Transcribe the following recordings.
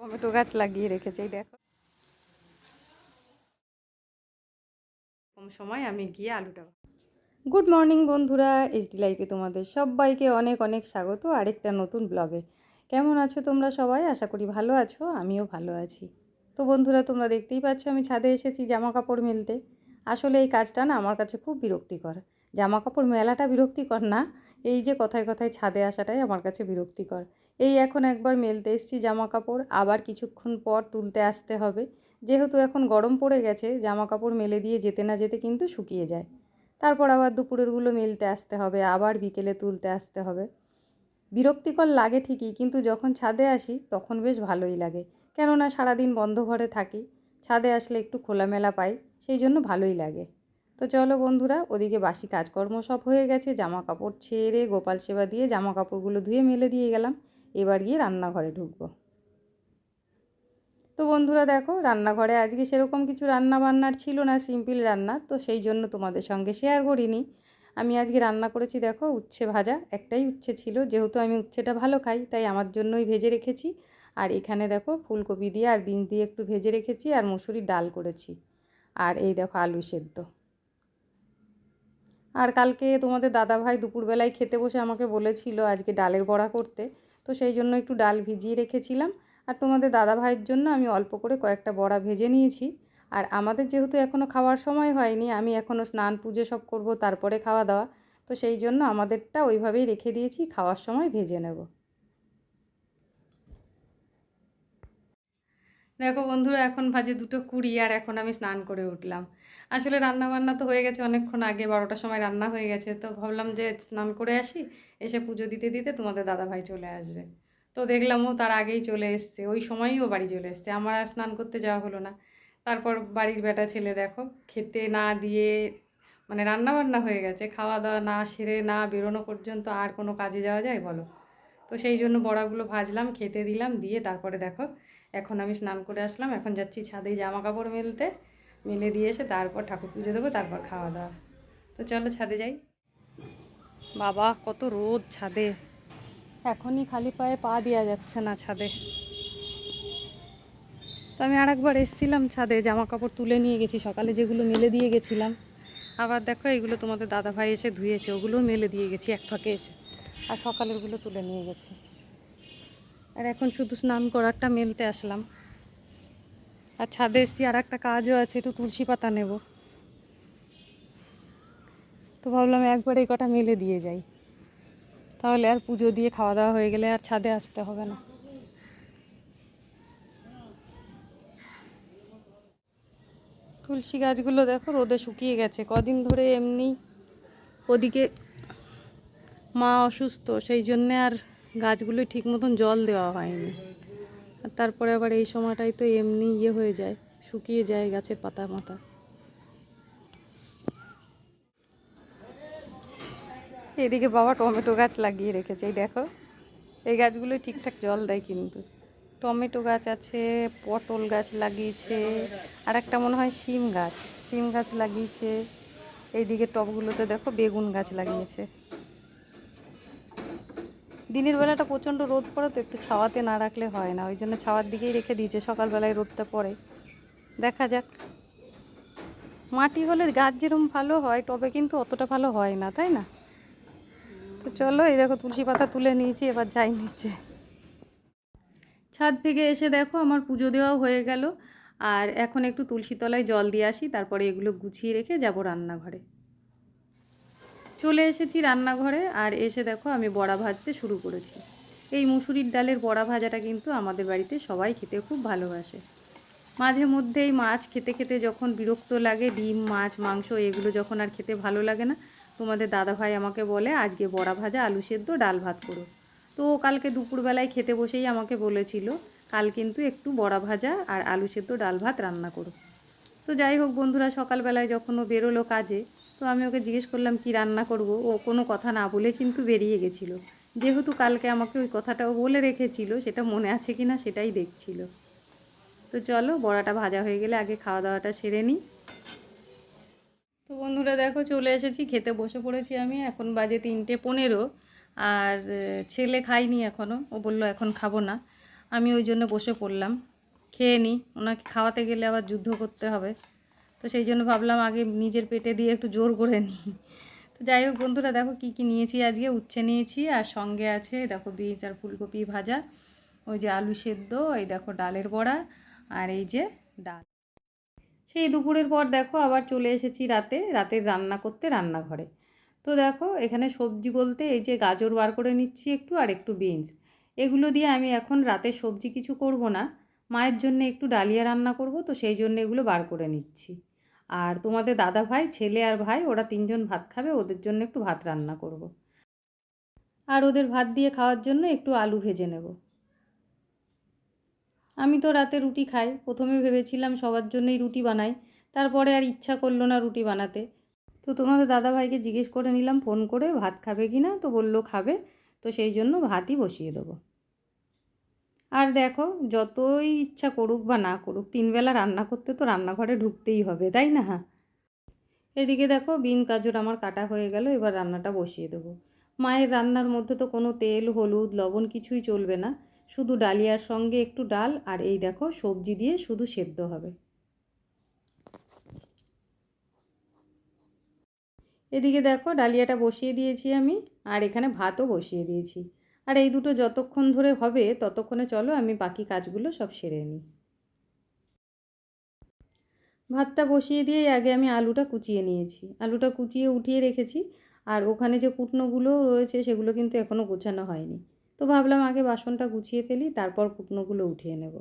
Tomato গাছ লাগিয়ে রেখেছে, এই দেখো। কম সময় আমি গিয়ে আলুটা। গুড মর্নিং বন্ধুরা, এইচডি লাইফে তোমাদের সবাইকে অনেক অনেক স্বাগত আরেকটা নতুন ব্লগে। কেমন আছো তোমরা সবাই? আশা করি ভালো আছো, আমিও ভালো আছি। তো বন্ধুরা, তোমরা দেখতেই পাচ্ছ আমি ছাদে এসেছি জামা কাপড় মেলতে। আসলে এই কাজটা না আমার কাছে খুব বিরক্তিকর। জামা কাপড় মেলাটা বিরক্তিকর না, এই যে কথায় কথায় ছাদে আসাটাই আমার কাছে বিরক্তিকর। এই এখন একবার মেলতে এসেছি জামা কাপড়, আবার কিছুক্ষণ পর তুলতে আসতে হবে। যেহেতু এখন গরম পড়ে গেছে, জামা কাপড় মেলে দিয়ে যেতে না যেতে কিন্তু শুকিয়ে যায়। তারপর আবার দুপুরেরগুলো মেলতে আসতে হবে, আবার বিকেলে তুলতে আসতে হবে। বিরক্তিকর লাগে ঠিকই, কিন্তু যখন ছাদে আসি তখন বেশ ভালোই লাগে। কেননা সারাদিন বন্ধ ঘরে থাকি, ছাদে আসলে একটু খোলামেলা পাই, সেই জন্য ভালোই লাগে। তো চলো বন্ধুরা, ওদিকে বাসি কাজকর্ম সব হয়ে গেছে, জামা কাপড় ছেড়ে গোপাল সেবা দিয়ে জামা কাপড়গুলো ধুয়ে মেলে দিয়ে গেলাম। এবার গিয়ে রান্নাঘরে ঢুকবো। তো বন্ধুরা দেখো, রান্নাঘরে আজকে সেরকম কিছু রান্না বান্নার ছিল না, সিম্পল রান্না, তো সেই জন্য তোমাদের সঙ্গে শেয়ার করিনি। আমি আজকে রান্না করেছি দেখো উচ্ছে ভাজা, একটাই উচ্ছে ছিল, যেহেতু আমি উচ্ছেটা ভালো খাই তাই আমার জন্যই ভেজে রেখেছি। আর এখানে দেখো ফুলকপি দিয়ে আর বিনস দিয়ে একটু ভেজে রেখেছি, আর মুসুরির ডাল করেছি। আর এই দেখো আলু সেদ্ধ। আর কালকে তোমাদের দাদাভাই দুপুরবেলায় খেতে বসে আমাকে বলেছিল আজকে ডালের বড়া করতে, তো সেই জন্য একটু ডাল ভিজিয়ে রেখেছিলাম। আর তোমাদের দাদাভাইয়ের জন্য আমি অল্প করে কয়েকটা বড়া ভেজে নিয়েছি। আর আমাদের যেহেতু এখনও খাওয়ার সময় হয়নি, আমি এখনও স্নান পুজো সব করব, তারপরে খাওয়া দাওয়া, তো সেই জন্য আমাদেরটা ওইভাবেই রেখে দিয়েছি, খাওয়ার সময় ভেজে নেব। দেখো বন্ধুরা, এখন বাজে 2:20 আর এখন আমি স্নান করে উঠলাম। আসলে রান্না বান্না তো হয়ে গেছে অনেকক্ষণ আগে, 12টার সময় রান্না হয়ে গেছে, তো ভাবলাম যে স্নান করে আসি, এসে পুজো দিতে দিতে তোমাদের দাদাভাই চলে আসবে। তো দেখলাম ও তার আগেই চলে এসছে, ওই সময়ই ও বাড়ি চলে এসছে, আমার আর স্নান করতে যাওয়া হলো না। তারপর বাড়ির বেটা ছেলে দেখো খেতে না দিয়ে, মানে রান্না বান্না হয়ে গেছে, খাওয়া দাওয়া না সেরে না বেরোনো পর্যন্ত আর কোনো কাজে যাওয়া যায় বলো? তো সেই জন্য বড়াগুলো ভাজলাম, খেতে দিলাম, দিয়ে তারপরে দেখো এখন আমি স্নান করে আসলাম, এখন যাচ্ছি ছাদে জামা কাপড় মেলতে। মেলে দিয়ে এসে তারপর ঠাকুর পুজো দেবো, তারপর খাওয়া দাওয়া। তো চলো ছাদে যাই। বাবা কত রোদ ছাদে, এখনই খালি পায়ে পা দেওয়া যাচ্ছে না ছাদে। তো আমি আরেকবার এসেছিলাম ছাদে, জামা কাপড় তুলে নিয়ে গেছি সকালে, যেগুলো মেলে দিয়ে গেছিলাম। আবার দেখো এগুলো তোমাদের দাদাভাই এসে ধুয়েছে, ওগুলোও মেলে দিয়ে গেছি এক ফাঁকে এসে। আর সকালেরগুলো তুলে নিয়ে গেছি। আর এখন শুধু স্নান করারটা মেলতে আসলাম। আর ছাদে এসেছি, আর একটা কাজও আছে, একটু তুলসী পাতা নেব। তো ভাবলাম একবার এই কটা মেলে দিয়ে যাই, তাহলে আর পুজো দিয়ে খাওয়া দাওয়া হয়ে গেলে আর ছাদে আসতে হবে না। তুলসী গাছগুলো দেখো রোদে শুকিয়ে গেছে কদিন ধরে, এমনি ওদিকে মা অসুস্থ, সেই জন্যে আর গাছগুলোই ঠিক মতন জল দেওয়া হয়নি। আর তারপরে আবার এই সময়টাই তো এমনি হয়ে যায়, শুকিয়ে যায় গাছের পাতা মাথা। এদিকে বাবা টমেটো গাছ লাগিয়ে রেখেছে, এই দেখো। এই গাছগুলোই ঠিকঠাক জল দেয় কিন্তু। টমেটো গাছ আছে, পটল গাছ লাগিয়েছে, আর একটা মনে হয় সিম গাছ লাগিয়েছে। এইদিকে টবগুলোতে দেখো বেগুন গাছ লাগিয়েছে। দিনের বেলাটা প্রচণ্ড রোদ পড়ে, তো একটু ছাওয়াতে না রাখলে হয় না, ওই জন্য ছাওয়ার দিকেই রেখে দিয়েছে, সকালবেলায় রোদটা পড়ে। দেখা যাক। মাটি হলে গাছ যেরকম ভালো হয়, টবে কিন্তু অতটা ভালো হয় না, তাই না? তো চলো, এই দেখো তুলসী পাতা তুলে নিয়েছি, এবার যাই নিচে। ছাদ থেকে এসে দেখো আমার পুজো দেওয়াও হয়ে গেল। আর এখন একটু তুলসী তলায় জল দিয়ে আসি, তারপরে এগুলো গুছিয়ে রেখে যাব রান্নাঘরে। চলে এসেছি রান্নাঘরে, আর এসে দেখো আমি বড়া ভাজতে শুরু করেছি। এই মুসুরির ডালের বড়া ভাজাটা কিন্তু আমাদের বাড়িতে সবাই খেতে খুব ভালোবাসে। মাঝে মধ্যেই মাছ খেতে খেতে যখন বিরক্ত লাগে, ডিম মাছ মাংস এগুলো যখন আর খেতে ভালো লাগে না, তোমাদের দাদাভাই আমাকে বলে আজকে বড়া ভাজা আলু সেদ্ধ ডাল ভাত করো। তো কালকে দুপুরবেলায় খেতে বসেই আমাকে বলেছিল কাল কিন্তু একটু বড়া ভাজা আর আলু সেদ্ধ ডাল ভাত রান্না করো। তো যাই হোক বন্ধুরা, সকালবেলায় যখন ও বেরোলো কাজে, তো আমি ওকে জিজ্ঞেস করলাম কি রান্না করব, ও কোনো কথা না বলে কিন্তু বেরিয়ে গেছিলো। যেহেতু কালকে আমাকে ওই কথাটাও বলে রেখেছিল, সেটা মনে আছে কি না সেটাই দেখছিল। তো চলো বড়াটা ভাজা হয়ে গেলে আগে খাওয়া দাওয়াটা সেরে নিই। তো বন্ধুরা দেখো চলে এসেছি, খেতে বসে পড়েছি আমি, এখন বাজে 3:15। আর ছেলে খাইনি এখনও, ও বললো এখন খাবো না। আমি ওই জন্য বসে পড়লাম, খেয়ে নিই, ওনাকে খাওয়াতে গেলে আবার যুদ্ধ করতে হবে। তো সেই জন্য ভাবলাম আগে নিজের পেটে দিয়ে একটু জোর করে নিই। তো যাই হোক বন্ধুরা, দেখো কী কী নিয়েছি আজকে। উচ্ছে নিয়েছি, আর সঙ্গে আছে দেখো বিনস আর ফুলকপি ভাজা, ওই যে আলু সেদ্ধ, এই দেখো ডালের বড়া, আর এই যে ডাল। সেই দুপুরের পর দেখো আবার চলে এসেছি রাতের রান্না করতে রান্নাঘরে। তো দেখো এখানে সবজি বলতে এই যে গাজর বার করে নিচ্ছি একটু, আর একটু বিনস, এগুলো দিয়ে আমি এখন রাতে সবজি কিছু করব না, মায়ের জন্য একটু ডালিয়া রান্না করব, তো সেই জন্য এগুলো বার করে নিচ্ছি। আর তোমাদের দাদা ভাই, ছেলে আর ভাই, ওরা তিনজন ভাত খাবে, ওদের জন্য একটু ভাত রান্না করব। আর ওদের ভাত দিয়ে খাওয়ার জন্য একটু আলু ভেজে নেব। আমি তো রাতে রুটি খাই, প্রথমে ভেবেছিলাম সবার জন্যই রুটি বানাই, তারপরে আর ইচ্ছা করলো না রুটি বানাতে। তো তোমাদের দাদাভাইকে জিজ্ঞেস করে নিলাম ফোন করে ভাত খাবে কি না, তো বললো খাবে, তো সেই জন্য ভাতই বসিয়ে দেবো। আর দেখো যতই ইচ্ছা করুক বা না করুক, তিনবেলা রান্না করতে তো রান্নাঘরে ঢুকতেই হবে, তাই না? এদিকে দেখো বিন গাজর আমার কাটা হয়ে গেল, এবার রান্নাটা বসিয়ে দেবো। মায়ের রান্নার মধ্যে তো কোনো তেল হলুদ লবণ কিছুই চলবে না, শুধু ডালিয়ার সঙ্গে একটু ডাল, আর এই দেখো সবজি দিয়ে শুধু সেদ্ধ হবে। এদিকে দেখো ডালিয়াটা বসিয়ে দিয়েছি আমি, আর এখানে ভাতও বসিয়ে দিয়েছি। আর এই দুটো যতক্ষণ ধরে হবে ততক্ষণে চলো আমি বাকি কাজগুলো সব সেরে নিই। ভাতটা বসিয়ে দিয়ে আগে আমি আলুটা কুচিয়ে নিয়েছি, আলুটা কুচিয়ে উঠিয়ে রেখেছি। আর ওখানে যে কুটনোগুলো রয়েছে সেগুলো কিন্তু এখনও গোছানো হয়নি, তো ভাবলাম আগে বাসনটা গুছিয়ে ফেলি, তারপর কুটনোগুলো উঠিয়ে নেব।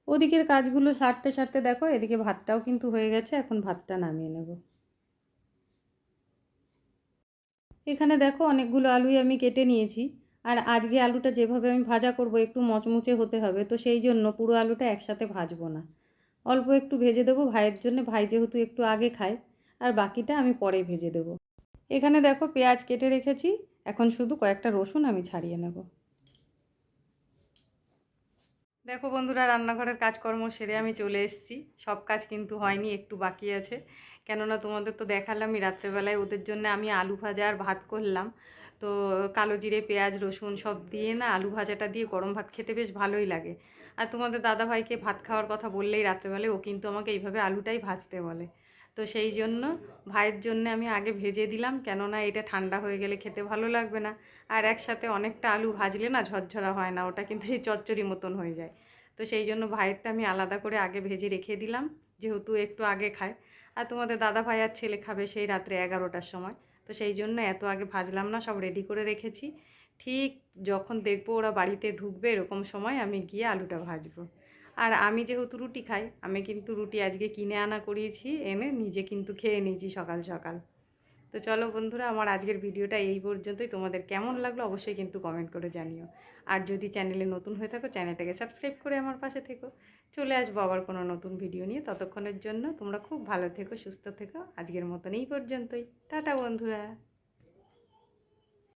ওদিকের কাজগুলো সারতে সারতে দেখো এদিকে ভাতটাও কিন্তু হয়ে গেছে, এখন ভাতটা নামিয়ে নেব। এখানে দেখো অনেকগুলো আলুই আমি কেটে নিয়েছি। আর আজকে আলুটা যেভাবে আমি ভাজা করব একটু মচমুচে হতে হবে, তো সেই জন্য পুরো আলুটা একসাথে ভাজবো না, অল্প একটু ভেজে দেবো ভাইয়ের জন্য, ভাই যেহেতু একটু আগে খায়, আর বাকিটা আমি পরে ভেজে দেবো। এখানে দেখো পেঁয়াজ কেটে রেখেছি, এখন শুধু কয়েকটা রসুন আমি ছাড়িয়ে নেব। দেখো বন্ধুরা, রান্নাঘরের কাজকর্ম সেরে আমি চলে এসেছি। সব কাজ কিন্তু হয়নি, একটু বাকি আছে। কেননা তোমাদের তো দেখালামই রাত্রেবেলায় ওদের জন্য আমি আলু ভাজা আর ভাত করলাম। তো কালো জিরে পেঁয়াজ রসুন সব দিয়ে না আলু ভাজাটা দিয়ে গরম ভাত খেতে বেশ ভালোই লাগে। আর তোমাদের দাদাভাইকে ভাত খাওয়ার কথা বললেই রাত্রেবেলায় ও কিন্তু আমাকে এইভাবে আলুটাই ভাজতে বলে। তো সেই জন্য ভাইয়ের জন্য আমি আগে ভেজে দিলাম, কেননা এটা ঠান্ডা হয়ে গেলে খেতে ভালো লাগবে না। আর একসাথে অনেকটা আলু ভাজলে না ঝরঝরা হয় না, ওটা কিন্তু সেই চচ্চড়ি মতন হয়ে যায়। তো সেই জন্য ভাইয়েরটা আমি আলাদা করে আগে ভেজে রেখে দিলাম, যেহেতু একটু আগে খায়। আর তোমাদের দাদা ভাই আর ছেলে খাবে সেই রাত্রে 11টার সময়, তো সেই জন্য এত আগে ভাজলাম না, সব রেডি করে রেখেছি। ঠিক যখন দেখবো ওরা বাড়িতে ঢুকবে এরকম সময় আমি গিয়ে আলুটা ভাজবো। আর আমি যেহেতু রুটি খাই, আমি কিন্তু রুটি আজকে কিনে আনা করিয়েছি, এনে নিজে কিন্তু খেয়ে নিয়েছি সকাল সকাল। তো চলো বন্ধুরা, আমার আজকের ভিডিওটা এই পর্যন্তই। তোমাদের কেমন লাগলো অবশ্যই কিন্তু কমেন্ট করে জানিও। আর যদি চ্যানেলে নতুন হয়ে থাকো চ্যানেলটাকে সাবস্ক্রাইব করে আমার পাশে থেকো। চলে আসবো আবার কোনো নতুন ভিডিও নিয়ে, ততক্ষণের জন্য তোমরা খুব ভালো থেকো, সুস্থ থেকো। আজকের মতন এই পর্যন্তই। টাটা বন্ধুরা।